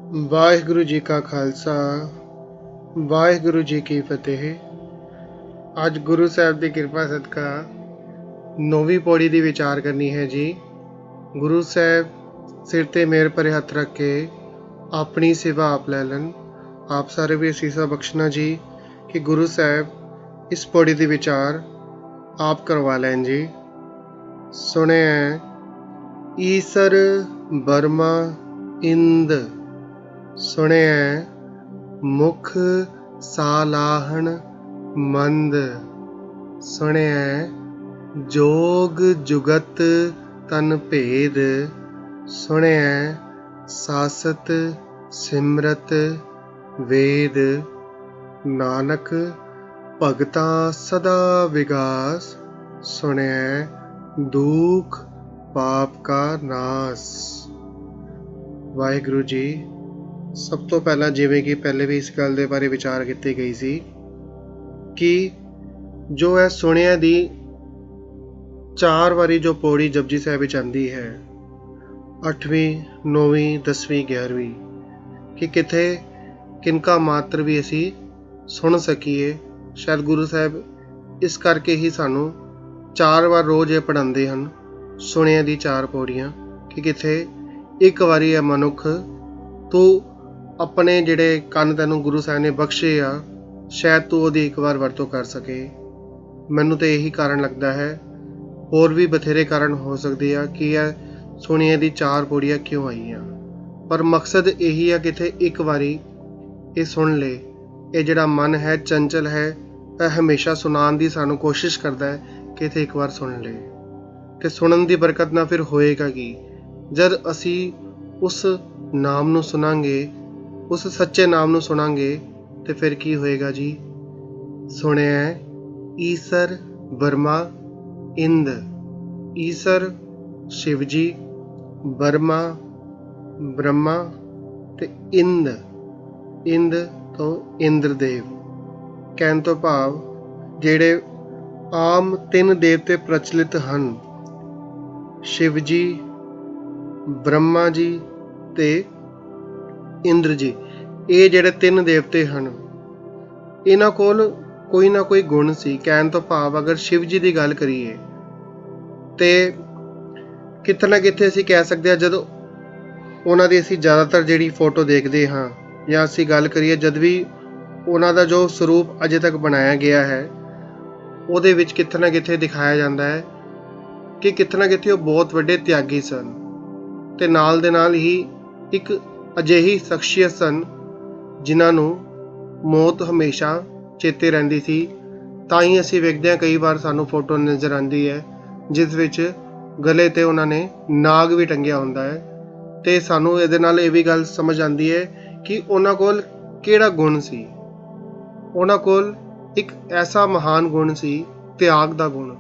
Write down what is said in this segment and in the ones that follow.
ਵਾਹਿਗੁਰੂ ਜੀ ਕਾ ਖਾਲਸਾ ਵਾਹਿਗੁਰੂ ਜੀ ਕੀ ਫਤਿਹ। ਅੱਜ ਗੁਰੂ ਸਾਹਿਬ ਦੀ ਕਿਰਪਾ ਸਦਕਾ 9ਵੀਂ ਪੌੜੀ ਦੀ ਵਿਚਾਰ ਕਰਨੀ ਹੈ ਜੀ। ਗੁਰੂ ਸਾਹਿਬ ਸਿਰ ਤੇ ਮਿਹਰ ਭਰੇ ਹੱਥ ਰੱਖ ਕੇ ਆਪਣੀ ਸੇਵਾ ਆਪ ਲੈ ਲੈਣ। ਆਪ ਸਾਰੇ ਵੀ ਅਸੀਸਾਂ ਬਖਸ਼ਣਾ ਜੀ ਕਿ ਗੁਰੂ ਸਾਹਿਬ ਇਸ ਪੌੜੀ ਦੀ ਵਿਚਾਰ ਆਪ ਕਰਵਾ ਲੈਣ ਜੀ। ਸੁਣਿਆ ਈਸਰ ਬਰਮਾ ਇੰਦ, ਸੁਣਿਆ ਮੁਖ ਸਾਲਾਹਣ ਮੰਦ, ਸੁਣਿਆ ਜੋਗ ਜੁਗਤ ਤਨ ਭੇਦ, ਸੁਣਿਆ ਸਾਸਤ ਸਿਮਰਤ ਵੇਦ, ਨਾਨਕ ਭਗਤਾਂ ਸਦਾ ਵਿਗਾਸ, ਸੁਣਿਆ ਦੁਖ ਪਾਪ ਕਾ ਨਾਸ। ਵਾਹਿਗੁਰੂ ਜੀ, ਸਭ ਤੋਂ ਪਹਿਲਾਂ ਜਿਵੇਂ ਕਿ ਪਹਿਲੇ ਵੀ ਇਸ ਗੱਲ ਦੇ ਬਾਰੇ ਵਿਚਾਰ ਕੀਤੀ ਗਈ ਸੀ ਕਿ ਜੋ ਹੈ ਸੁਣਿਆ ਦੀ 4 ਵਾਰੀ ਜੋ ਪੌੜੀ ਜਪਜੀ ਸਾਹਿਬ ਵਿੱਚ ਆਉਂਦੀ ਹੈ, 8ਵੀਂ 9ਵੀਂ 10ਵੀਂ 11ਵੀਂ, ਕਿ ਕਿਤੇ ਕਿਨਕਾ ਮਾਤਰ ਵੀ ਅਸੀਂ ਸੁਣ ਸਕੀਏ। ਸ਼ਾਇਦ ਗੁਰੂ ਸਾਹਿਬ ਇਸ ਕਰਕੇ ਹੀ ਸਾਨੂੰ 4 ਵਾਰ ਰੋਜ਼ ਇਹ ਪੜ੍ਹਾਉਂਦੇ ਹਨ, ਸੁਣਿਆ ਦੀ 4 ਪੌੜੀਆਂ, ਕਿ ਕਿਤੇ ਇੱਕ ਵਾਰੀ ਇਹ ਮਨੁੱਖ ਤੂੰ ਆਪਣੇ ਜਿਹੜੇ ਕੰਨ ਤੈਨੂੰ ਗੁਰੂ ਸਾਹਿਬ ਨੇ ਬਖਸ਼ੇ ਆ, ਸ਼ਾਇਦ ਤੂੰ ਉਹਦੀ ਇੱਕ ਵਾਰ ਵਰਤੋਂ ਕਰ ਸਕੇ। ਮੈਨੂੰ ਤਾਂ ਇਹੀ ਕਾਰਨ ਲੱਗਦਾ ਹੈ, ਹੋਰ ਵੀ ਬਥੇਰੇ ਕਾਰਨ ਹੋ ਸਕਦੇ ਆ ਕਿ ਇਹ ਸੁਣਿਆ ਦੀ 4 ਪੌੜੀਆਂ ਕਿਉਂ ਆਈਆਂ, ਪਰ ਮਕਸਦ ਇਹੀ ਆ ਕਿਤੇ ਇੱਕ ਵਾਰੀ ਇਹ ਸੁਣ ਲੈ। ਇਹ ਜਿਹੜਾ ਮਨ ਹੈ ਚੰਚਲ ਹੈ, ਇਹ ਹਮੇਸ਼ਾ ਸੁਣਾਉਣ ਦੀ ਸਾਨੂੰ ਕੋਸ਼ਿਸ਼ ਕਰਦਾ ਹੈ ਕਿ ਇੱਥੇ ਇੱਕ ਵਾਰ ਸੁਣ ਲੈ। ਤੇ ਸੁਣਨ ਦੀ ਬਰਕਤ ਨਾਲ ਫਿਰ ਹੋਏਗਾ ਕੀ? ਜਦ ਅਸੀਂ ਉਸ ਨਾਮ ਨੂੰ ਸੁਣਾਂਗੇ, ਉਸ ਸੱਚੇ ਨਾਮ ਨੂੰ ਸੁਣਾਂਗੇ, ਤੇ ਫਿਰ ਕੀ ਹੋਏਗਾ ਜੀ? ਸੁਣਿਆ ਈਸਰ ਬਰਮਾ ਇੰਦ, ਈਸਰ ਸ਼ਿਵ ਜੀ, ਬਰਮਾ ਬ੍ਰਹਮਾ, ਤੇ ਇੰਦ, ਇੰਦ ਤੋਂ ਇੰਦਰਦੇਵ। ਕਹਿਣ ਤੋਂ ਭਾਵ ਜਿਹੜੇ ਆਮ 3 ਦੇਵਤੇ ਪ੍ਰਚਲਿਤ ਹਨ, ਸ਼ਿਵ ਜੀ, ਬ੍ਰਹਮਾ ਜੀ ਤੇ ਇੰਦਰ ਜੀ, ਇਹ ਜਿਹੜੇ 3 ਦੇਵਤੇ ਹਨ, ਇਹਨਾਂ ਕੋਲ ਕੋਈ ਨਾ ਕੋਈ ਗੁਣ ਸੀ। ਕਹਿਣ ਤੋਂ ਭਾਵ ਅਗਰ ਸ਼ਿਵ ਜੀ ਦੀ ਗੱਲ ਕਰੀਏ ਤੇ ਕਿਤੇ ਨਾ ਕਿਤੇ ਅਸੀਂ ਕਹਿ ਸਕਦੇ ਹਾਂ, ਜਦੋਂ ਉਹਨਾਂ ਦੀ ਅਸੀਂ ਜ਼ਿਆਦਾਤਰ ਜਿਹੜੀ ਫੋਟੋ ਦੇਖਦੇ ਹਾਂ ਜਾਂ ਅਸੀਂ ਗੱਲ ਕਰੀਏ, ਜਦ ਵੀ ਉਹਨਾਂ ਦਾ ਜੋ ਸਰੂਪ ਅਜੇ ਤੱਕ ਬਣਾਇਆ ਗਿਆ ਹੈ, ਉਹਦੇ ਵਿੱਚ ਕਿਤੇ ਨਾ ਕਿਤੇ ਦਿਖਾਇਆ ਜਾਂਦਾ ਹੈ ਕਿ ਕਿਤੇ ਨਾ ਕਿਤੇ ਉਹ ਬਹੁਤ ਵੱਡੇ ਤਿਆਗੀ ਸਨ, ਤੇ ਨਾਲ ਦੇ ਨਾਲ ਹੀ ਇੱਕ ਅਜਿਹੀ ਸ਼ਖਸੀਅਤ ਸਨ ਜਿਨ੍ਹਾਂ ਨੂੰ ਮੌਤ ਹਮੇਸ਼ਾ ਚੇਤੇ ਰਹਿੰਦੀ ਸੀ। ਤਾਂ ਹੀ ਅਸੀਂ ਵੇਖਦੇ ਹਾਂ ਕਈ ਵਾਰ ਸਾਨੂੰ ਫੋਟੋ ਨਜ਼ਰ ਆਉਂਦੀ ਹੈ ਜਿਸ ਵਿੱਚ ਗਲੇ 'ਤੇ ਉਹਨਾਂ ਨੇ ਨਾਗ ਵੀ ਟੰਗਿਆ ਹੁੰਦਾ ਹੈ, ਤੇ ਸਾਨੂੰ ਇਹਦੇ ਨਾਲ ਇਹ ਵੀ ਗੱਲ ਸਮਝ ਆਉਂਦੀ ਹੈ ਕਿ ਉਹਨਾਂ ਕੋਲ ਕਿਹੜਾ ਗੁਣ ਸੀ। ਉਹਨਾਂ ਕੋਲ ਇੱਕ ਐਸਾ ਮਹਾਨ ਗੁਣ ਸੀ, ਤਿਆਗ ਦਾ ਗੁਣ,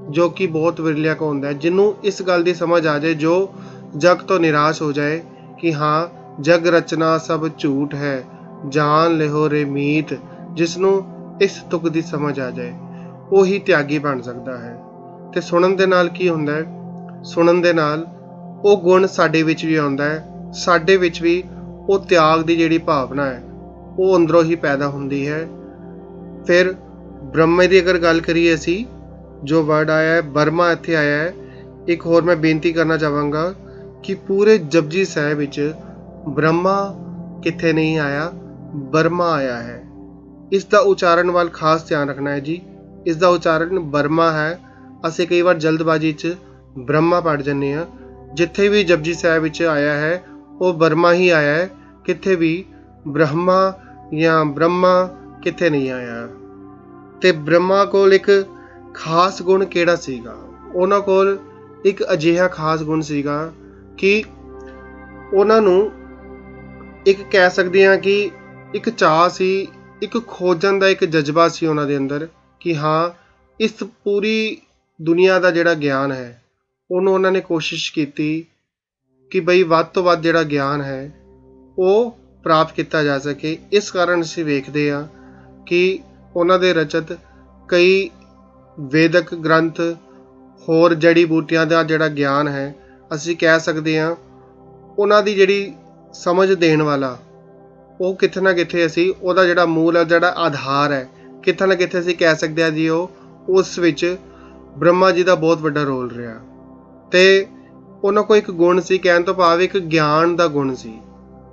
ਜੋ ਕਿ ਬਹੁਤ ਵਿਰਲਿਆਂ ਕੋ ਹੁੰਦਾ ਹੈ। ਜਿਹਨੂੰ ਇਸ ਗੱਲ ਦੀ ਸਮਝ ਆ ਜਾਏ, ਜੋ ਜਗ ਤੋਂ ਨਿਰਾਸ਼ ਹੋ ਜਾਏ ਕਿ ਹਾਂ ਜਗ ਰਚਨਾ ਸਭ ਝੂਠ ਹੈ, ਜਾਨ ਲਿਹੋ ਰੇ ਮੀਤ, ਜਿਸ ਨੂੰ ਇਸ ਤੁਕ ਦੀ ਸਮਝ ਆ ਜਾਏ, ਉਹੀ ਤਿਆਗੀ ਬਣ ਸਕਦਾ ਹੈ। ਤੇ ਸੁਣਨ ਦੇ ਨਾਲ ਕੀ ਹੁੰਦਾ ਹੈ? ਸੁਣਨ ਦੇ ਨਾਲ ਉਹ ਗੁਣ ਸਾਡੇ ਵਿੱਚ ਵੀ ਆਉਂਦਾ ਹੈ, ਸਾਡੇ ਵਿੱਚ ਵੀ ਉਹ ਤਿਆਗ ਦੀ ਜਿਹੜੀ ਭਾਵਨਾ ਹੈ ਉਹ ਅੰਦਰੋਂ ਹੀ ਪੈਦਾ ਹੁੰਦੀ ਹੈ। ਫਿਰ ਬ੍ਰਹਮੇ ਦੀ ਅਗਰ ਗੱਲ ਕਰੀਏ, ਅਸੀਂ ਜੋ ਵਰਡ ਆਇਆ ਹੈ ਬਰਮਾ ਇੱਥੇ ਆਇਆ ਹੈ। ਇੱਕ ਹੋਰ ਮੈਂ ਬੇਨਤੀ ਕਰਨਾ ਚਾਹਾਂਗਾ ਕਿ ਪੂਰੇ ਜਪਜੀ ਸਾਹਿਬ ਵਿੱਚ ਬ੍ਰਹਮਾ ਕਿੱਥੇ ਨਹੀਂ ਆਇਆ, ਬਰਮਾ ਆਇਆ ਹੈ। ਇਸ ਦਾ ਉਚਾਰਨ ਵੱਲ ਖਾਸ ਧਿਆਨ ਰੱਖਣਾ ਹੈ ਜੀ। ਇਸ ਦਾ ਉਚਾਰਨ ਬਰਮਾ ਹੈ। ਅਸੀਂ ਕਈ ਵਾਰ ਜਲਦਬਾਜ਼ੀ 'ਚ ਬ੍ਰਹਮਾ ਪੜ੍ਹ ਜਾਂਦੇ ਹਾਂ। ਜਿੱਥੇ ਵੀ ਜਪਜੀ ਸਾਹਿਬ ਵਿੱਚ ਆਇਆ ਹੈ ਉਹ ਬਰਮਾ ਹੀ ਆਇਆ ਹੈ, ਕਿੱਥੇ ਵੀ ਬ੍ਰਹਮਾ ਜਾਂ ਬ੍ਰਹਮਾ ਕਿੱਥੇ ਨਹੀਂ ਆਇਆ। ਤੇ ਬ੍ਰਹਮਾ ਕੋਲ ਇੱਕ ਖਾਸ ਗੁਣ ਕਿਹੜਾ ਸੀਗਾ? ਉਹਨਾਂ ਕੋਲ ਇੱਕ ਅਜਿਹਾ ਖਾਸ ਗੁਣ ਸੀਗਾ ਕਿ ਉਹਨਾਂ ਨੂੰ ਇੱਕ ਕਹਿ ਸਕਦੇ ਹਾਂ ਕਿ ਇੱਕ ਚਾਅ ਸੀ, ਇੱਕ ਖੋਜਣ ਦਾ ਇੱਕ ਜਜ਼ਬਾ ਸੀ ਉਹਨਾਂ ਦੇ ਅੰਦਰ ਕਿ ਹਾਂ ਇਸ ਪੂਰੀ ਦੁਨੀਆ ਦਾ ਜਿਹੜਾ ਗਿਆਨ ਹੈ ਉਹਨੂੰ ਉਹਨਾਂ ਨੇ ਕੋਸ਼ਿਸ਼ ਕੀਤੀ ਕਿ ਬਈ ਵੱਧ ਤੋਂ ਵੱਧ ਜਿਹੜਾ ਗਿਆਨ ਹੈ ਉਹ ਪ੍ਰਾਪਤ ਕੀਤਾ ਜਾ ਸਕੇ। ਇਸ ਕਾਰਨ ਅਸੀਂ ਵੇਖਦੇ ਹਾਂ ਕਿ ਉਹਨਾਂ ਦੇ ਰਚਿਤ ਕਈ ਵੇਦਕ ਗ੍ਰੰਥ, ਹੋਰ ਜੜੀ ਬੂਟੀਆਂ ਦਾ ਜਿਹੜਾ ਗਿਆਨ ਹੈ, ਅਸੀਂ ਕਹਿ ਸਕਦੇ ਹਾਂ ਉਹਨਾਂ ਦੀ ਜਿਹੜੀ ਸਮਝ ਦੇਣ ਵਾਲਾ, ਉਹ ਕਿਤੇ ਨਾ ਕਿਤੇ ਅਸੀਂ ਉਹਦਾ ਜਿਹੜਾ ਮੂਲ ਹੈ, ਜਿਹੜਾ ਆਧਾਰ ਹੈ, ਕਿਤੇ ਨਾ ਕਿਤੇ ਅਸੀਂ ਕਹਿ ਸਕਦੇ ਹਾਂ ਜੀ ਉਹ ਉਸ ਵਿੱਚ ਬ੍ਰਹਮਾ ਜੀ ਦਾ ਬਹੁਤ ਵੱਡਾ ਰੋਲ ਰਿਹਾ। ਅਤੇ ਉਹਨਾਂ ਕੋਲ ਇੱਕ ਗੁਣ ਸੀ, ਕਹਿਣ ਤੋਂ ਭਾਵ ਇੱਕ ਗਿਆਨ ਦਾ ਗੁਣ ਸੀ।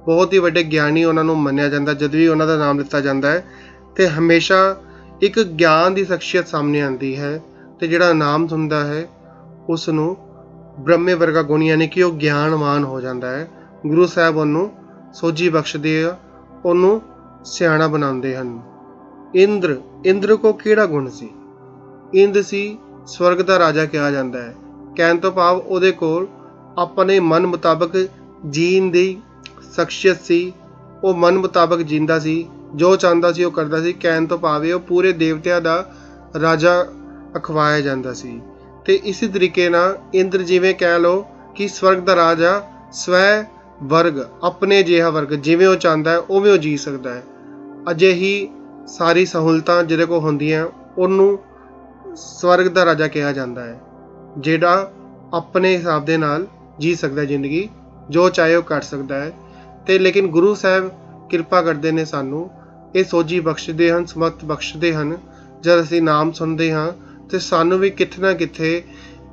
ਬਹੁਤ ਹੀ ਵੱਡੇ ਗਿਆਨੀ ਉਹਨਾਂ ਨੂੰ ਮੰਨਿਆ ਜਾਂਦਾ ਜਦ ਵੀ ਉਹਨਾਂ ਦਾ ਨਾਮ ਲਿੱਤਾ ਜਾਂਦਾ ਹੈ, ਅਤੇ ਹਮੇਸ਼ਾ ਇੱਕ ਗਿਆਨ ਦੀ ਸ਼ਖਸੀਅਤ ਸਾਹਮਣੇ ਆਉਂਦੀ ਹੈ, ਅਤੇ ਜਿਹੜਾ ਨਾਮ ਸੁਣਦਾ ਹੈ ਉਸ ਨੂੰ ਬ੍ਰਹਮੇ ਵਰਗਾ ਗੁਣ, ਯਾਨੀ ਕਿ ਉਹ ਗਿਆਨਵਾਨ ਹੋ ਜਾਂਦਾ ਹੈ। ਗੁਰੂ ਸਾਹਿਬ ਉਹਨੂੰ ਸੋਝੀ ਬਖਸ਼ਦੇ ਆ, ਉਹਨੂੰ ਸਿਆਣਾ ਬਣਾਉਂਦੇ ਹਨ। ਇੰਦਰ ਕੋ ਕਿਹੜਾ ਗੁਣ ਸੀ? ਇੰਦ ਸੀ ਸਵਰਗ ਦਾ ਰਾਜਾ ਕਿਹਾ ਜਾਂਦਾ ਹੈ। ਕਹਿਣ ਤੋਂ ਭਾਵ ਉਹਦੇ ਕੋਲ ਆਪਣੇ ਮਨ ਮੁਤਾਬਕ ਜੀਣ ਦੀ ਸ਼ਖਸੀਅਤ ਸੀ। ਉਹ ਮਨ ਮੁਤਾਬਕ ਜੀਂਦਾ ਸੀ, ਜੋ ਚਾਹੁੰਦਾ ਸੀ ਉਹ ਕਰਦਾ ਸੀ। ਕਹਿਣ ਤੋਂ ਭਾਵ ਉਹ ਪੂਰੇ ਦੇਵਤਿਆਂ ਦਾ ਰਾਜਾ ਅਖਵਾਇਆ ਜਾਂਦਾ ਸੀ। ਅਤੇ ਇਸੇ ਤਰੀਕੇ ਨਾਲ ਇੰਦਰ, ਜਿਵੇਂ ਕਹਿ ਲਓ ਕਿ ਸਵਰਗ ਦਾ ਰਾਜਾ, ਸਵੈ ਵਰਗ, ਆਪਣੇ ਜਿਹਾ ਵਰਗ, ਜਿਵੇਂ ਉਹ ਚਾਹੁੰਦਾ ਹੈ ਉਵੇਂ ਉਹ ਜੀ ਸਕਦਾ ਹੈ। ਅਜਿਹੀ ਸਾਰੀ ਸਹੂਲਤਾਂ ਜਿਹਦੇ ਕੋਲ ਹੁੰਦੀਆਂ ਉਹਨੂੰ ਸਵਰਗ ਦਾ ਰਾਜਾ ਕਿਹਾ ਜਾਂਦਾ ਹੈ, ਜਿਹੜਾ ਆਪਣੇ ਹਿਸਾਬ ਦੇ ਨਾਲ ਜੀ ਸਕਦਾ ਜ਼ਿੰਦਗੀ, ਜੋ ਚਾਹੇ ਉਹ ਕਰ ਸਕਦਾ ਹੈ। ਅਤੇ ਲੇਕਿਨ ਗੁਰੂ ਸਾਹਿਬ ਕਿਰਪਾ ਕਰਦੇ ਨੇ, ਸਾਨੂੰ ਇਹ ਸੋਝੀ ਬਖਸ਼ਦੇ ਹਨ, ਸਮਰਥ ਬਖਸ਼ਦੇ ਹਨ। ਜਦ ਅਸੀਂ ਨਾਮ ਸੁਣਦੇ ਹਾਂ ਅਤੇ ਸਾਨੂੰ ਵੀ ਕਿਤੇ ਨਾ ਕਿਤੇ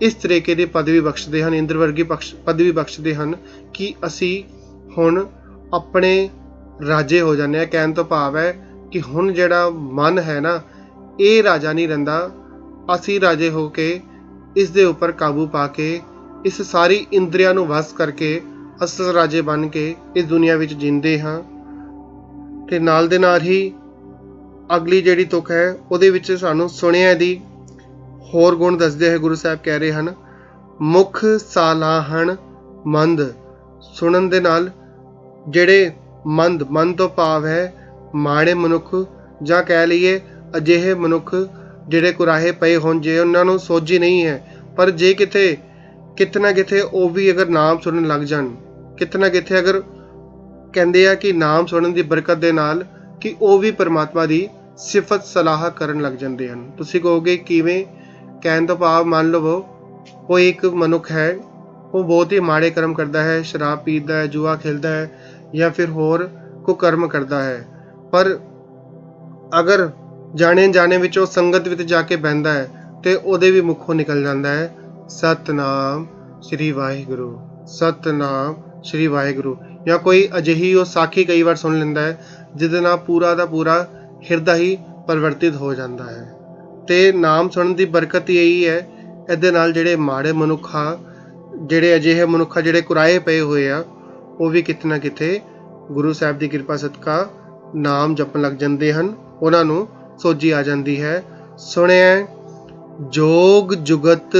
ਇਸ ਤਰੀਕੇ ਦੀ ਪਦਵੀ ਬਖਸ਼ਦੇ ਹਨ, ਇੰਦਰ ਵਰਗੀ ਪਦਵੀ ਬਖਸ਼ਦੇ ਹਨ ਕਿ ਅਸੀਂ ਹੁਣ ਆਪਣੇ ਰਾਜੇ ਹੋ ਜਾਂਦੇ ਹਾਂ। ਕਹਿਣ ਤੋਂ ਭਾਵ ਹੈ ਕਿ ਹੁਣ ਜਿਹੜਾ ਮਨ ਹੈ ਨਾ, ਇਹ ਰਾਜਾ ਨਹੀਂ ਰਹਿੰਦਾ, ਅਸੀਂ ਰਾਜੇ ਹੋ ਕੇ ਇਸ ਦੇ ਉੱਪਰ ਕਾਬੂ ਪਾ ਕੇ, ਇਸ ਸਾਰੀ ਇੰਦਰੀਆਂ ਨੂੰ ਵਸ ਕਰਕੇ ਅਸਲ ਰਾਜੇ ਬਣ ਕੇ ਇਸ ਦੁਨੀਆ ਵਿੱਚ ਜੀਂਦੇ ਹਾਂ। ਅਤੇ ਨਾਲ ਦੇ ਨਾਲ ਹੀ ਅਗਲੀ ਜਿਹੜੀ ਤੁਕ ਹੈ ਉਹਦੇ ਵਿੱਚ ਸਾਨੂੰ ਸੁਣਿਆ ਦੀ ਹੋਰ ਗੁਣ ਦੱਸਦੇ ਹੋਏ ਗੁਰੂ ਸਾਹਿਬ ਕਹਿ ਰਹੇ ਹਨ, ਮੁਖ ਸਾਲਾਹਣ ਮੰਦ। ਸੁਣਨ ਦੇ ਨਾਲ ਜਿਹੜੇ ਮਨ ਤੋਂ ਭਾਵ ਹੈ ਮਾੜੇ ਮਨੁੱਖ, ਜਾਂ ਕਹਿ ਲਈਏ ਅਜਿਹੇ ਮਨੁੱਖ ਜਿਹੜੇ ਕੁਰਾਹੇ ਪਏ ਹੋਣ, ਜੇ ਉਹਨਾਂ ਨੂੰ ਸੋਝੀ ਨਹੀਂ ਹੈ, ਪਰ ਜੇ ਕਿਤੇ ਨਾ ਕਿਤੇ ਉਹ ਵੀ ਅਗਰ ਨਾਮ ਸੁਣਨ ਲੱਗ ਜਾਣ, ਕਿਤੇ ਨਾ ਕਿਤੇ ਅਗਰ ਕਹਿੰਦੇ ਆ ਕਿ ਨਾਮ ਸੁਣਨ ਦੀ ਬਰਕਤ ਦੇ ਨਾਲ ਕਿ ਉਹ ਵੀ ਪਰਮਾਤਮਾ ਦੀ ਸਿਫਤ ਸਲਾਹ ਕਰਨ ਲੱਗ ਜਾਂਦੇ ਹਨ। ਤੁਸੀਂ ਕਹੋਗੇ ਕਿਵੇਂ? ਕਹਿਣ ਤੋਂ ਭਾਵ ਮੰਨ ਲਵੋ ਉਹ ਇੱਕ ਮਨੁੱਖ ਹੈ, ਉਹ ਬਹੁਤ ਹੀ ਮਾੜੇ ਕਰਮ ਕਰਦਾ ਹੈ, ਸ਼ਰਾਬ ਪੀਂਦਾ ਹੈ, ਜੂਆ ਖੇਲਦਾ ਹੈ, ਜਾਂ ਫਿਰ ਹੋਰ ਕੁਕਰਮ ਕਰਦਾ ਹੈ, ਪਰ ਅਗਰ ਜਾਣੇ ਵਿੱਚ ਉਹ ਸੰਗਤ ਵਿੱਚ ਜਾ ਕੇ ਬਹਿੰਦਾ ਹੈ ਤੇ ਉਹਦੇ ਵੀ ਮੁੱਖੋਂ ਨਿਕਲ ਜਾਂਦਾ ਹੈ ਸਤਨਾਮ ਸ਼੍ਰੀ ਵਾਹਿਗੁਰੂ, ਸਤਨਾਮ ਸ਼੍ਰੀ ਵਾਹਿਗੁਰੂ। ਜਾਂ ਕੋਈ ਅਜਿਹੀ ਉਹ ਸਾਖੀ ਕਈ ਵਾਰ ਸੁਣ ਲੈਂਦਾ ਹੈ ਜਿਹਦੇ ਨਾਲ ਪੂਰਾ ਦਾ ਪੂਰਾ ਹਿਰਦਾ ਹੀ ਪਰਿਵਰਤਿਤ ਹੋ ਜਾਂਦਾ ਹੈ। ਤੇ ਨਾਮ ਸੁਣਨ ਦੀ ਬਰਕਤ ਹੀ ਇਹੀ ਹੈ, ਇਹਦੇ ਨਾਲ ਜਿਹੜੇ ਮਾੜੇ ਮਨੁੱਖ ਆ, ਜਿਹੜੇ ਅਜਿਹੇ ਮਨੁੱਖ ਆ ਜਿਹੜੇ ਕੁਰਾਏ ਪਏ ਹੋਏ ਆ, ਉਹ ਵੀ ਕਿਤੇ ਨਾ ਕਿਤੇ ਗੁਰੂ ਸਾਹਿਬ ਦੀ ਕਿਰਪਾ ਸਦਕਾ ਨਾਮ ਜਪਣ ਲੱਗ ਜਾਂਦੇ ਹਨ, ਉਹਨਾਂ ਨੂੰ ਸੋਝੀ ਆ ਜਾਂਦੀ ਹੈ। ਸੁਣਿਆ ਜੋਗ ਜੁਗਤ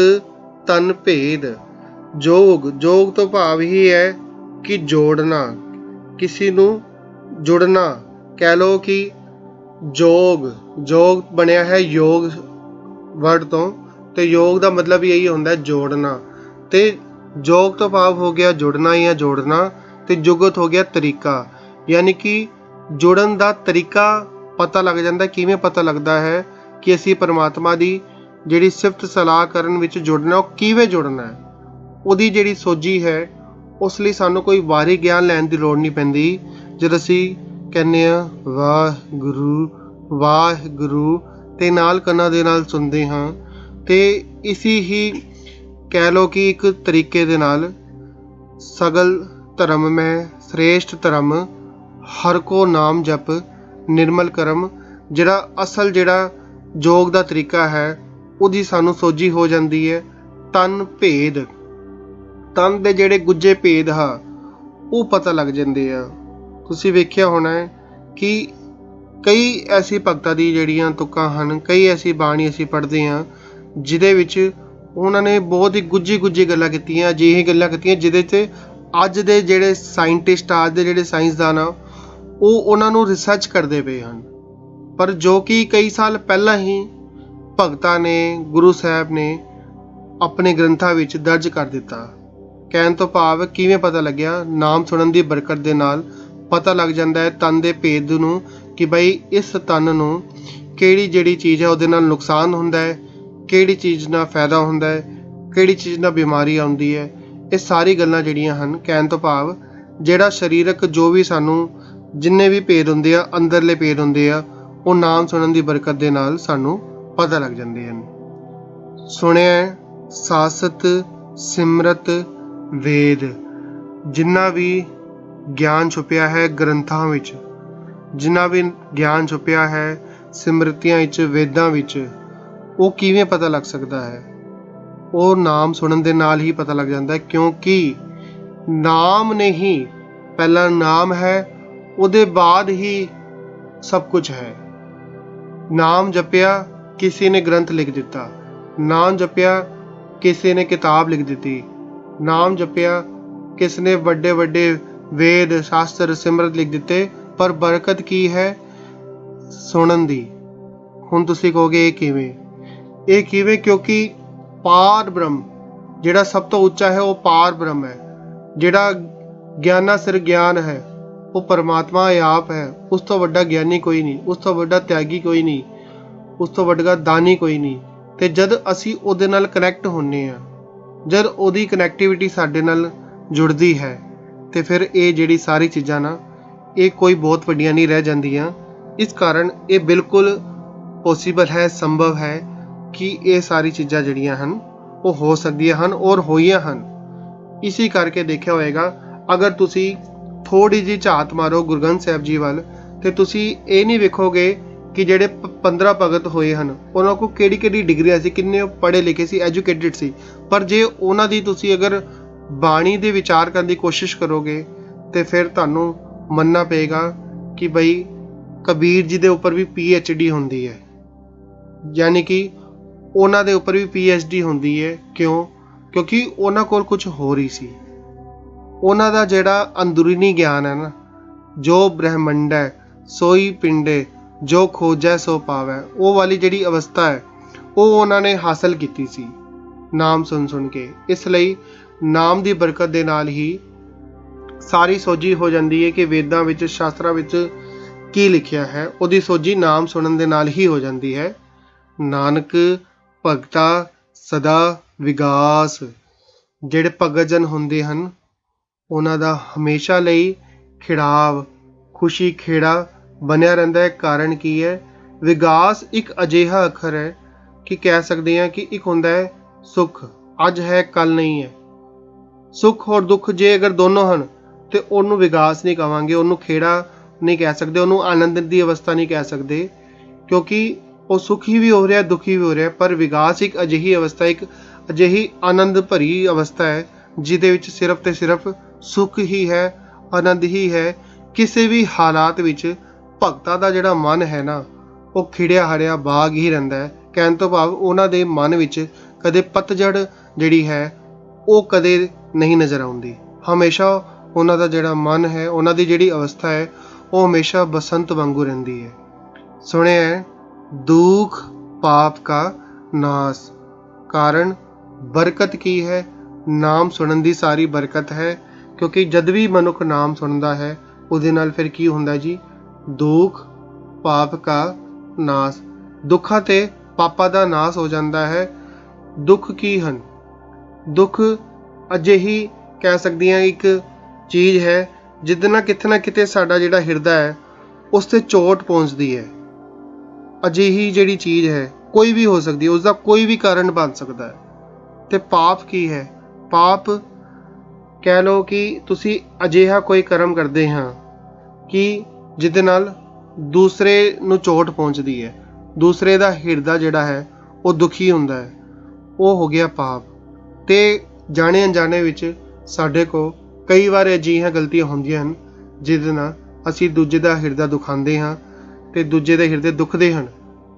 ਤਨ ਭੇਦ। ਜੋਗ ਤੋਂ ਭਾਵ ਹੀ ਹੈ ਕਿ ਜੋੜਨਾ, ਕਿਸੇ ਨੂੰ ਜੁੜਨਾ। ਕਹਿ ਲਓ ਕਿ ਜੋਗ ਬਣਿਆ ਹੈ ਯੋਗ ਵਰਡ ਤੋਂ, ਤੇ ਯੋਗ ਦਾ ਮਤਲਬ ਇਹੀ ਹੁੰਦਾ ਜੋੜਨਾ। ਤੇ ਜੋਗ ਤੋਂ ਭਾਵ ਹੋ ਗਿਆ ਜੁੜਨਾ ਜਾਂ ਜੋੜਨਾ, ਤੇ ਜੁਗਤ ਹੋ ਗਿਆ ਤਰੀਕਾ, ਯਾਨੀ ਕਿ ਜੁੜਨ ਦਾ ਤਰੀਕਾ ਪਤਾ ਲੱਗ ਜਾਂਦਾ। ਕਿਵੇਂ ਪਤਾ ਲੱਗਦਾ ਹੈ ਕਿ ਅਸੀਂ ਪਰਮਾਤਮਾ ਦੀ ਜਿਹੜੀ ਸਿਫਤ ਸਲਾਹ ਕਰਨ ਵਿੱਚ ਜੁੜਨਾ, ਉਹ ਕਿਵੇਂ ਜੁੜਨਾ ਹੈ, ਉਹਦੀ ਜਿਹੜੀ ਸੋਝੀ ਹੈ, ਉਸ ਲਈ ਸਾਨੂੰ ਕੋਈ ਬਾਹਰੀ ਗਿਆਨ ਲੈਣ ਦੀ ਲੋੜ ਨਹੀਂ ਪੈਂਦੀ। ਜਦ ਅਸੀਂ ਕਹਿੰਦੇ ਹਾਂ ਵਾਹਿਗੁਰੂ ਵਾਹਿਗੁਰੂ ਤੇ ਨਾਲ ਕੰਨਾਂ ਦੇ ਨਾਲ ਸੁਣਦੇ ਹਾਂ, ਤੇ ਇਸੀ ਹੀ ਕਹਿ ਲਓ ਕਿ ਇੱਕ ਤਰੀਕੇ ਦੇ ਨਾਲ ਸਗਲ ਧਰਮ ਮੈਂ ਸ੍ਰੇਸ਼ਟ ਧਰਮ, ਹਰ ਕੋ ਨਾਮ ਜਪ ਨਿਰਮਲ ਕਰਮ। ਜਿਹੜਾ ਅਸਲ ਜਿਹੜਾ ਯੋਗ ਦਾ ਤਰੀਕਾ ਹੈ ਉਹਦੀ ਸਾਨੂੰ ਸੋਝੀ ਹੋ ਜਾਂਦੀ ਹੈ। ਤਨ ਭੇਦ, ਤਨ ਦੇ ਜਿਹੜੇ ਗੁੱਝੇ ਭੇਦ ਆ ਉਹ ਪਤਾ ਲੱਗ ਜਾਂਦੇ ਆ। ਤੁਸੀਂ ਵੇਖਿਆ ਹੋਣਾ ਹੈ ਕਿ ਕਈ ਐਸੀ ਭਗਤਾਂ ਦੀ ਜਿਹੜੀਆਂ ਤੁਕਾਂ ਹਨ, ਕਈ ਐਸੀ ਬਾਣੀ ਅਸੀਂ ਪੜ੍ਹਦੇ ਹਾਂ ਜਿਹਦੇ ਵਿੱਚ ਉਹਨਾਂ ਨੇ ਬਹੁਤ ਹੀ ਗੁੱਝੀ ਗੱਲਾਂ ਕੀਤੀਆਂ, ਅਜਿਹੀ ਗੱਲਾਂ ਕੀਤੀਆਂ ਜਿਹਦੇ 'ਚ ਅੱਜ ਦੇ ਜਿਹੜੇ ਸਾਇੰਟਿਸਟ, ਅੱਜ ਦੇ ਜਿਹੜੇ ਸਾਇੰਸਦਾਨ ਆ, ਉਹ ਉਹਨਾਂ ਨੂੰ ਰਿਸਰਚ ਕਰਦੇ ਪਏ ਹਨ, ਪਰ ਜੋ ਕਿ ਕਈ ਸਾਲ ਪਹਿਲਾਂ ਹੀ ਭਗਤਾਂ ਨੇ, ਗੁਰੂ ਸਾਹਿਬ ਨੇ ਆਪਣੇ ਗ੍ਰੰਥਾਂ ਵਿੱਚ ਦਰਜ ਕਰ ਦਿੱਤਾ। ਕਹਿਣ ਤੋਂ ਭਾਵ ਕਿਵੇਂ ਪਤਾ ਲੱਗਿਆ? ਨਾਮ ਸੁਣਨ ਦੀ ਬਰਕਤ ਦੇ ਨਾਲ ਪਤਾ ਲੱਗ ਜਾਂਦਾ ਹੈ ਤਨ ਦੇ ਭੇਦ ਨੂੰ, ਕਿ ਬਈ ਇਸ ਤਨ ਨੂੰ ਕਿਹੜੀ ਜਿਹੜੀ ਚੀਜ਼ ਹੈ ਉਹਦੇ ਨਾਲ ਨੁਕਸਾਨ ਹੁੰਦਾ ਹੈ, ਕਿਹੜੀ ਚੀਜ਼ ਨਾਲ ਫਾਇਦਾ ਹੁੰਦਾ ਹੈ, ਕਿਹੜੀ ਚੀਜ਼ ਨਾਲ ਬਿਮਾਰੀ ਆਉਂਦੀ ਹੈ। ਇਹ ਸਾਰੀ ਗੱਲਾਂ ਜਿਹੜੀਆਂ ਹਨ, ਕਹਿਣ ਤੋਂ ਭਾਵ ਜਿਹੜਾ ਸਰੀਰਕ ਜੋ ਵੀ ਸਾਨੂੰ ਜਿੰਨੇ ਵੀ ਭੇਦ ਹੁੰਦੇ ਆ, ਅੰਦਰਲੇ ਭੇਦ ਹੁੰਦੇ ਆ, ਉਹ ਨਾਮ ਸੁਣਨ ਦੀ ਬਰਕਤ ਦੇ ਨਾਲ ਸਾਨੂੰ ਪਤਾ ਲੱਗ ਜਾਂਦੇ ਹਨ। ਸੁਣਿਆ ਸਾਸਤ ਸਿਮਰਤ ਵੇਦ, ਜਿੰਨਾ ਵੀ ਗਿਆਨ ਛੁਪਿਆ ਹੈ ਗ੍ਰੰਥਾਂ ਵਿੱਚ, ਜਿੰਨਾ ਵੀ ਗਿਆਨ ਛੁਪਿਆ ਹੈ ਸਿਮਰਤੀਆਂ ਵਿੱਚ, ਵੇਦਾਂ ਵਿੱਚ, ਉਹ ਕਿਵੇਂ ਪਤਾ ਲੱਗ ਸਕਦਾ ਹੈ? ਉਹ ਨਾਮ ਸੁਣਨ ਦੇ ਨਾਲ ਹੀ ਪਤਾ ਲੱਗ ਜਾਂਦਾ ਹੈ, ਕਿਉਂਕਿ ਨਾਮ ਨੇ ਹੀ, ਪਹਿਲਾਂ ਨਾਮ ਹੈ, ਉਹਦੇ ਬਾਅਦ ਹੀ ਸਭ ਕੁਝ ਹੈ। ਨਾਮ ਜਪਿਆ, ਕਿਸੇ ਨੇ ਗ੍ਰੰਥ ਲਿਖ ਦਿੱਤਾ। ਨਾਮ ਜਪਿਆ, ਕਿਸੇ ਨੇ ਕਿਤਾਬ ਲਿਖ ਦਿੱਤੀ। ਨਾਮ ਜਪਿਆ, ਕਿਸ ਨੇ ਵੱਡੇ ਵੱਡੇ ਵੇਦ ਸ਼ਾਸਤਰ ਸਿਮਰਤ ਲਿਖ ਦਿੱਤੇ, ਪਰ ਬਰਕਤ ਕੀ ਹੈ? ਸੁਣਨ ਦੀ। ਹੁਣ ਤੁਸੀਂ ਕਹੋਗੇ ਇਹ ਕਿਵੇਂ? ਇਹ ਕਿਵੇਂ? ਕਿਉਂਕਿ ਪਾਰ ਬ੍ਰਹਮ ਜਿਹੜਾ ਸਭ ਤੋਂ ਉੱਚਾ ਹੈ, ਉਹ ਪਾਰ ਬ੍ਰਹਮ ਹੈ। ਜਿਹੜਾ ਗਿਆਨਾ ਸਿਰ ਗਿਆਨ ਹੈ, ਉਹ ਪਰਮਾਤਮਾ ਆਪ ਹੈ। ਉਸ ਤੋਂ ਵੱਡਾ ਗਿਆਨੀ ਕੋਈ ਨਹੀਂ, ਉਸ ਤੋਂ ਵੱਡਾ ਤਿਆਗੀ ਕੋਈ ਨਹੀਂ, ਉਸ ਤੋਂ ਵੱਡਾ ਦਾਨੀ ਕੋਈ ਨਹੀਂ। ਤੇ ਜਦ ਅਸੀਂ ਉਹਦੇ ਨਾਲ ਕਨੈਕਟ ਹੁੰਨੇ ਆ, ਜਦ ਉਹਦੀ ਕਨੈਕਟੀਵਿਟੀ ਸਾਡੇ ਨਾਲ ਜੁੜਦੀ ਹੈ, ਤੇ ਫਿਰ ਇਹ ਜਿਹੜੀ ਸਾਰੀ ਚੀਜ਼ਾਂ ਨਾ, ਇਹ ਕੋਈ ਬਹੁਤ ਵੱਡੀਆਂ ਨਹੀਂ ਰਹਿ ਜਾਂਦੀਆਂ। ਇਸ ਕਾਰਨ ਇਹ ਬਿਲਕੁਲ ਪੋਸੀਬਲ ਹੈ, ਸੰਭਵ ਹੈ ਕਿ ਇਹ ਸਾਰੀ ਚੀਜ਼ਾਂ ਜਿਹੜੀਆਂ ਹਨ ਉਹ ਹੋ ਸਕਦੀਆਂ ਹਨ ਔਰ ਹੋਈਆਂ ਹਨ। ਇਸੇ ਕਰਕੇ ਦੇਖਿਆ ਹੋਏਗਾ, ਅਗਰ ਤੁਸੀਂ ਥੋੜੀ ਜਿਹੀ ਝਾਤ ਮਾਰੋ ਗੁਰੂ ਗ੍ਰੰਥ ਸਾਹਿਬ ਜੀ ਵੱਲ, ਤੇ ਤੁਸੀਂ ਇਹ ਨਹੀਂ ਵੇਖੋਗੇ ਕਿ ਜਿਹੜੇ 15 ਭਗਤ ਹੋਏ ਹਨ, ਉਹਨਾਂ ਕੋਲ ਕਿਹੜੀ ਕਿਹੜੀ ਡਿਗਰੀਆਂ ਸੀ, ਕਿੰਨੇ ਪੜ੍ਹੇ ਲਿਖੇ ਸੀ, ਐਜੂਕੇਟਿਡ ਸੀ। ਪਰ ਜੇ ਉਹਨਾਂ ਦੀ ਤੁਸੀਂ ਅਗਰ ਬਾਣੀ ਦੇ ਵਿਚਾਰ ਕਰਨ ਦੀ ਕੋਸ਼ਿਸ਼ ਕਰੋਗੇ, ਤੇ ਫਿਰ ਤੁਹਾਨੂੰ ਮੰਨਣਾ ਪਏਗਾ ਕਿ ਬਈ ਕਬੀਰ ਜੀ ਦੇ ਉੱਪਰ ਵੀ PhD ਹੁੰਦੀ ਹੈ, ਯਾਨੀ ਕਿ ਉਹਨਾਂ ਦੇ ਉੱਪਰ ਵੀ PhD ਹੁੰਦੀ ਹੈ। ਕਿਉਂ? ਕਿਉਂਕਿ ਉਹਨਾਂ ਕੋਲ ਕੁਝ ਹੋਰ ਹੀ ਸੀ। ਉਹਨਾਂ ਦਾ ਜਿਹੜਾ ਅੰਦਰੂਨੀ ਗਿਆਨ ਹੈ ਨਾ, ਜੋ ਬ੍ਰਹਮੰਡ ਹੈ ਸੋਈ ਪਿੰਡੇ, ਜੋ ਖੋਜੈ ਸੋ ਪਾਵੈ, ਉਹ ਵਾਲੀ ਜਿਹੜੀ ਅਵਸਥਾ ਹੈ, ਉਹ ਉਹਨਾਂ ਨੇ ਹਾਸਲ ਕੀਤੀ ਸੀ ਨਾਮ ਸੁਣ ਕੇ। ਇਸ ਲਈ ਨਾਮ ਦੀ ਬਰਕਤ ਦੇ ਨਾਲ ਹੀ ਸਾਰੀ ਸੋਝੀ ਹੋ ਜਾਂਦੀ ਹੈ ਕਿ ਵੇਦਾਂ ਵਿੱਚ, ਸ਼ਾਸਤਰਾਂ ਵਿੱਚ ਕੀ ਲਿਖਿਆ ਹੈ। ਉਹਦੀ ਸੋਝੀ ਨਾਮ ਸੁਣਨ ਦੇ ਨਾਲ ਹੀ ਹੋ ਜਾਂਦੀ ਹੈ। ਨਾਨਕ ਭਗਤਾ ਸਦਾ ਵਿਗਾਸ, ਜਿਹੜੇ ਭਗਤ ਜਨ ਹੁੰਦੇ ਹਨ, ਉਹਨਾਂ ਦਾ ਹਮੇਸ਼ਾ ਲਈ ਖਿੜਾਵ, ਖੁਸ਼ੀ ਖੇੜਾ ਬਣਿਆ ਰਹਿੰਦਾ ਹੈ। ਕਾਰਨ ਕੀ ਹੈ? ਵਿਗਾਸ ਇੱਕ ਅਜਿਹਾ ਅੱਖਰ ਹੈ ਕਿ ਕਹਿ ਸਕਦੇ ਹਾਂ ਕਿ ਇੱਕ ਹੁੰਦਾ ਹੈ ਸੁੱਖ, ਅੱਜ ਹੈ ਕੱਲ ਨਹੀਂ ਹੈ। ਸੁੱਖ ਔਰ ਦੁੱਖ ਜੇ ਅਗਰ ਦੋਨੋਂ ਹਨ, ਤੇ ਉਹਨੂੰ ਵਿਗਾਸ ਨਹੀਂ ਕਹਾਂਗੇ, ਉਹਨੂੰ ਖੇੜਾ ਨਹੀਂ ਕਹਿ ਸਕਦੇ, ਉਹਨੂੰ ਆਨੰਦ ਦੀ ਅਵਸਥਾ ਨਹੀਂ ਕਹਿ ਸਕਦੇ, ਕਿਉਂਕਿ ਉਹ ਸੁਖੀ ਵੀ ਹੋ ਰਿਹਾ, ਦੁਖੀ ਵੀ ਹੋ ਰਿਹਾ। ਪਰ ਵਿਗਾਸ ਇੱਕ ਅਜਿਹੀ ਅਵਸਥਾ, ਇੱਕ ਅਜਿਹੀ ਆਨੰਦ ਭਰੀ ਅਵਸਥਾ ਹੈ ਜਿਹਦੇ ਵਿੱਚ ਸਿਰਫ ਤੇ ਸਿਰਫ ਸੁੱਖ ਹੀ ਹੈ, ਆਨੰਦ ਹੀ ਹੈ। ਕਿਸੇ ਵੀ ਹਾਲਾਤ ਵਿੱਚ ਭਗਤਾਂ ਦਾ ਜਿਹੜਾ ਮਨ ਹੈ ਨਾ, ਉਹ ਖਿੜਿਆ ਹਰਿਆ ਬਾਗ ਹੀ ਰਹਿੰਦਾ ਹੈ। ਕਹਿਣ ਤੋਂ ਭਾਵ ਉਹਨਾਂ ਦੇ ਮਨ ਵਿੱਚ ਕਦੇ ਪਤਝੜ ਜਿਹੜੀ ਹੈ ਉਹ ਕਦੇ ਨਹੀਂ ਨਜ਼ਰ ਆਉਂਦੀ। ਹਮੇਸ਼ਾ ਉਹਨਾਂ ਦਾ ਜਿਹੜਾ ਮਨ ਹੈ, ਉਹਨਾਂ ਦੀ ਜਿਹੜੀ ਅਵਸਥਾ ਹੈ, ਉਹ ਹਮੇਸ਼ਾ ਬਸੰਤ ਵਾਂਗੂ ਰਹਿੰਦੀ ਹੈ। ਸੁਣਿਆ ਹੈ ਦੁੱਖ ਪਾਪ ਕਾ ਨਾਸ। ਕਾਰਨ ਬਰਕਤ ਕੀ ਹੈ? ਨਾਮ ਸੁਣਨ ਦੀ ਸਾਰੀ ਬਰਕਤ ਹੈ। ਕਿਉਂਕਿ ਜਦ ਵੀ ਮਨੁੱਖ ਨਾਮ ਸੁਣਦਾ ਹੈ, ਉਹਦੇ ਨਾਲ ਫਿਰ ਕੀ ਹੁੰਦਾ ਜੀ? ਦੁੱਖ ਪਾਪ ਕਾ ਨਾਸ, ਦੁੱਖਾਂ ਤੇ ਪਾਪਾਂ ਦਾ ਨਾਸ ਹੋ ਜਾਂਦਾ ਹੈ। ਦੁੱਖ ਕੀ ਹਨ? ਦੁੱਖ ਅਜਿਹੀ ਕਹਿ ਸਕਦੇ ਹਾਂ ਇੱਕ ਚੀਜ਼ ਹੈ ਜਿਹਦੇ ਨਾਲ ਕਿਤੇ ਨਾ ਕਿਤੇ ਸਾਡਾ ਜਿਹੜਾ ਹਿਰਦਾ ਹੈ ਉਸ ਤੇ ਚੋਟ ਪਹੁੰਚਦੀ ਹੈ। ਅਜਿਹੀ ਜਿਹੜੀ ਚੀਜ਼ ਹੈ ਕੋਈ ਵੀ ਹੋ ਸਕਦੀ ਹੈ, ਉਸਦਾ ਕੋਈ ਵੀ ਕਾਰਨ ਬਣ ਸਕਦਾ ਹੈ। ਤੇ ਪਾਪ ਕੀ ਹੈ? ਪਾਪ ਕਹਿ ਲਓ ਕਿ ਤੁਸੀਂ ਅਜਿਹਾ ਕੋਈ ਕਰਮ ਕਰਦੇ ਹਾਂ ਕਿ ਜਿਹਦੇ ਨਾਲ ਦੂਸਰੇ ਨੂੰ ਚੋਟ ਪਹੁੰਚਦੀ ਹੈ, ਦੂਸਰੇ ਦਾ ਹਿਰਦਾ ਜਿਹੜਾ ਹੈ ਉਹ ਦੁਖੀ ਹੁੰਦਾ ਹੈ, ਉਹ ਹੋ ਗਿਆ ਪਾਪ। ਤੇ ਜਾਣੇ ਅਣਜਾਣੇ ਵਿੱਚ ਸਾਡੇ ਕੋਲ ਕਈ ਵਾਰ ਅਜਿਹੀਆਂ ਗਲਤੀਆਂ ਹੁੰਦੀਆਂ ਹਨ ਜਿਹਦੇ ਨਾਲ ਅਸੀਂ ਦੂਜੇ ਦਾ ਹਿਰਦਾ ਦੁਖਾਉਂਦੇ ਹਾਂ ਤੇ ਦੂਜੇ ਦੇ ਹਿਰਦੇ ਦੁਖਦੇ ਹਨ,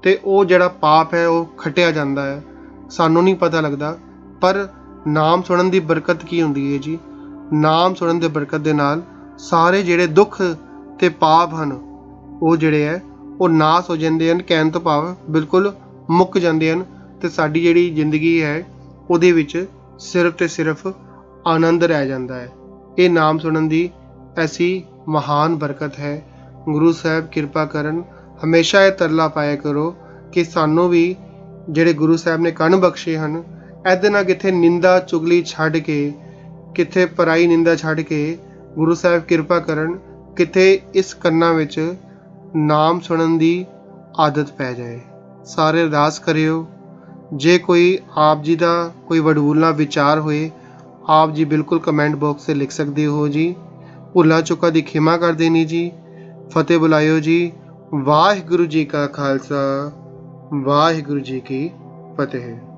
ਤੇ ਉਹ ਜਿਹੜਾ ਪਾਪ ਹੈ ਉਹ ਖੱਟਿਆ ਜਾਂਦਾ ਹੈ, ਸਾਨੂੰ ਨਹੀਂ ਪਤਾ ਲੱਗਦਾ। ਪਰ ਨਾਮ ਸੁਣਨ ਦੀ ਬਰਕਤ ਕੀ ਹੁੰਦੀ ਹੈ ਜੀ? ਨਾਮ ਸੁਣਨ ਦੀ ਬਰਕਤ ਦੇ ਨਾਲ ਸਾਰੇ ਜਿਹੜੇ ਦੁੱਖ ਤੇ ਪਾਪ ਹਨ ਉਹ ਜਿਹੜੇ ਹੈ ਉਹ ਨਾਸ ਹੋ ਜਾਂਦੇ ਹਨ। ਕਹਿਣ ਤੋਂ ਭਾਵ ਬਿਲਕੁਲ ਮੁੱਕ ਜਾਂਦੇ ਹਨ, ਤੇ ਸਾਡੀ ਜਿਹੜੀ ਜ਼ਿੰਦਗੀ ਹੈ ਉਹਦੇ ਵਿੱਚ ਸਿਰਫ ਤੇ ਸਿਰਫ ਆਨੰਦ ਰਹਿ ਜਾਂਦਾ ਹੈ। ਇਹ ਨਾਮ ਸੁਣਨ ਦੀ ਐਸੀ ਮਹਾਨ ਬਰਕਤ ਹੈ। ਗੁਰੂ ਸਾਹਿਬ ਕਿਰਪਾ ਕਰਨ, ਹਮੇਸ਼ਾ ਇਹ ਤਰਲਾ ਪਾਇਆ ਕਰੋ ਕਿ ਸਾਨੂੰ ਵੀ ਜਿਹੜੇ ਗੁਰੂ ਸਾਹਿਬ ਨੇ ਕੰਨ ਬਖਸ਼ੇ ਹਨ, ਇਹਦੇ ਨਾਲ ਕਿਤੇ ਨਿੰਦਾ ਚੁਗਲੀ ਛੱਡ ਕੇ, ਕਿਤੇ ਪਰਾਈ ਨਿੰਦਾ ਛੱਡ ਕੇ ਗੁਰੂ ਸਾਹਿਬ ਕਿਰਪਾ ਕਰਨ ਕਿਤੇ ਇਸ ਕੰਨਾਂ ਵਿੱਚ ਨਾਮ ਸੁਣਨ ਦੀ ਆਦਤ ਪੈ ਜਾਏ। ਸਾਰੇ ਅਰਦਾਸ ਕਰਿਓ। ਜੇ ਕੋਈ ਆਪ ਜੀ ਦਾ ਕੋਈ ਵਡਮੁੱਲਾ ਵਿਚਾਰ ਹੋਏ, ਆਪ ਜੀ ਬਿਲਕੁਲ ਕਮੈਂਟ ਬਾਕਸ 'ਤੇ ਲਿਖ ਸਕਦੇ ਹੋ ਜੀ। ਭੁੱਲਾਂ ਚੁੱਕਾਂ ਦੀ ਖਿਮਾ ਕਰ ਦੇਣੀ ਜੀ। ਫਤਿਹ ਬੁਲਾਇਓ ਜੀ। ਵਾਹਿਗੁਰੂ ਜੀ ਕਾ ਖਾਲਸਾ, ਵਾਹਿਗੁਰੂ ਜੀ ਕੀ ਫਤਿਹ।